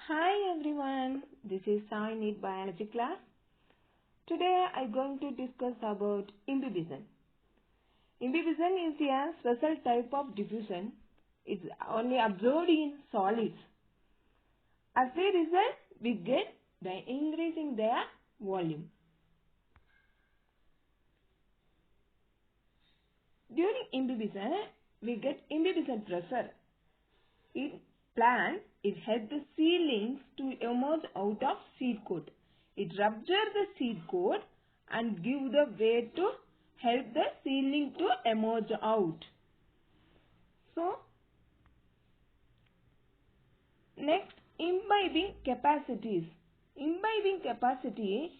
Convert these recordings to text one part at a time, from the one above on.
Hi everyone, this is Sai Need Biology class. Today I am going to discuss about imbibition. Imbibition is a special type of diffusion. It's only observed in solids. As a result, we get by increasing their volume. During imbibition, we get imbibition pressure. In plant, it helps the seedlings to emerge out of seed coat. It ruptures the seed coat and gives the way to help the seedling to emerge out. So, next, imbibing capacities. Imbibing capacity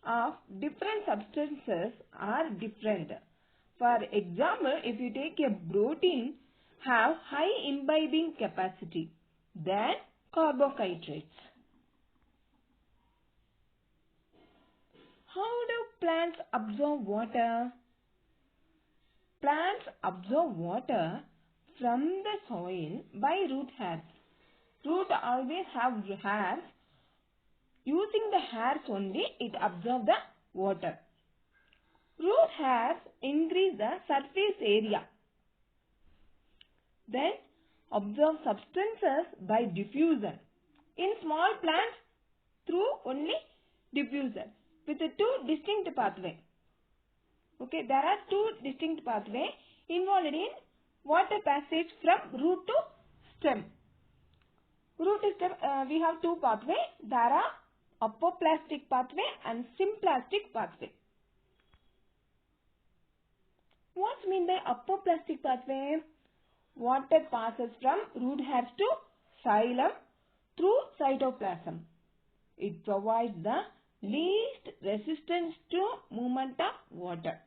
of different substances are different. For example, if you take a protein, have high imbibing capacity than carbohydrates. How do plants absorb water? Plants absorb water from the soil by root hairs. Root always have hairs. Using the hairs only, it absorbs the water. Root hairs increase the surface area. Then absorb substances by diffusion. In small plants, through only diffusion with two distinct pathways. Okay, there are two distinct pathways involved in water passage from root to stem. Root to stem, we have two pathways. There are apoplastic pathway and symplastic pathway. What's mean by apoplastic pathway? Water passes from root hairs to xylem through cytoplasm. It provides the least resistance to movement of water.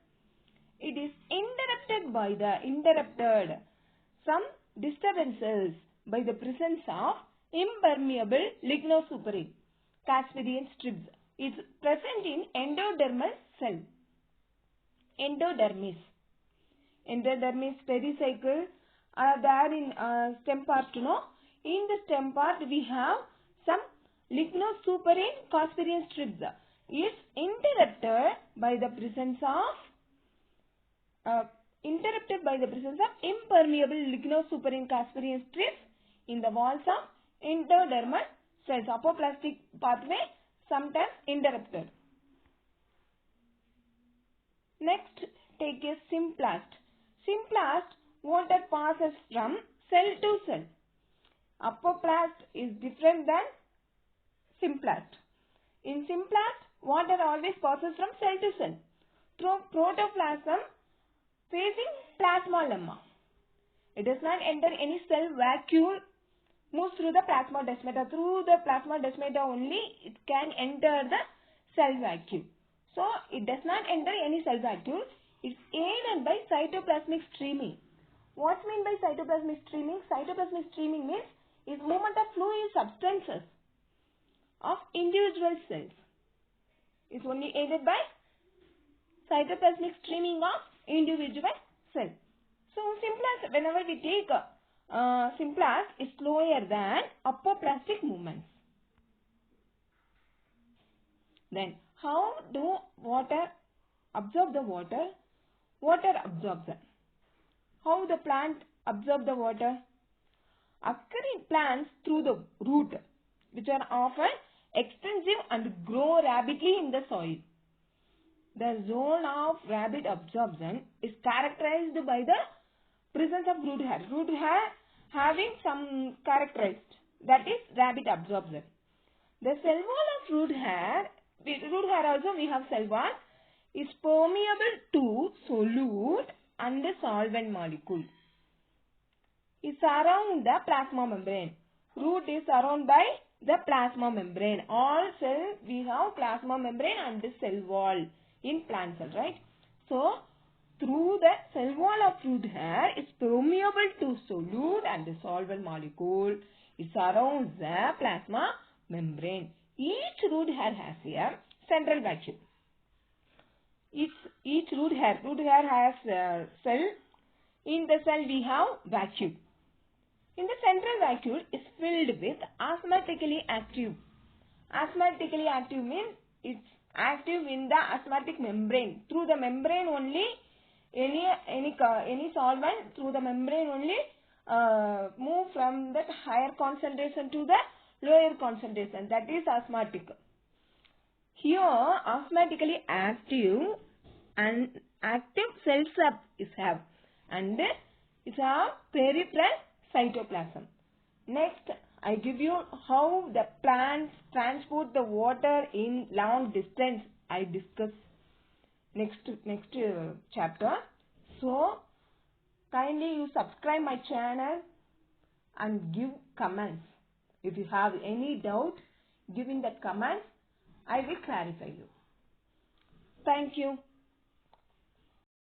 It is interrupted some disturbances by the presence of impermeable lignosuperin Casparian strips. It is present in endodermal cell. Endodermis pericycle are there in stem part. In the stem part we have some lignosuperin Casparian strips. It is interrupted by the presence of impermeable lignosuperin Casparian strips in the walls of endodermal cells. Apoplastic pathway sometimes interrupted. Next, take a symplast. Symplast, water passes from cell to cell. Apoplast is different than symplast. In symplast, water always passes from cell to cell through protoplasm facing plasmalemma. It does not enter any cell vacuole, moves through the plasmodesmata. Through the plasmodesmata only it can enter the cell vacuole. So, it does not enter any cell vacuole. It is aided by cytoplasmic streaming. What mean by cytoplasmic streaming? Cytoplasmic streaming means is movement of fluid substances of individual cells. It is only aided by cytoplasmic streaming of individual cells. So, symplast, whenever we take symplast is slower than apoplastic movements. Then, how do water absorb the water? Water absorption. How the plant absorb the water? Occur in plants through the root, which are often extensive and grow rapidly in the soil. The zone of rapid absorption is characterized by the presence of root hair. Root hair having some characteristic, that is rapid absorption. The cell wall of root hair also we have cell wall, is permeable to solute and the solvent molecule. It surrounds the plasma membrane. Root is surrounded by the plasma membrane. All cells we have plasma membrane and the cell wall in plant cell, right? So, through the cell wall of root hair is permeable to solute and the solvent molecule. It surrounds the plasma membrane. Each root hair has a central vacuole. Each root hair has a cell. In the cell we have vacuole. In the central vacuole is filled with osmotically active. Osmotically active means it's active in the osmotic membrane. Through the membrane only, any solvent through the membrane only move from that higher concentration to the lower concentration. That is osmotic. Here, osmotically active and active cells have and it's a peripheral cytoplasm. Next, I give you how the plants transport the water in long distance. I discuss next chapter. So, kindly you subscribe my channel and give comments. If you have any doubt, give in that comments. I will clarify you. Thank you.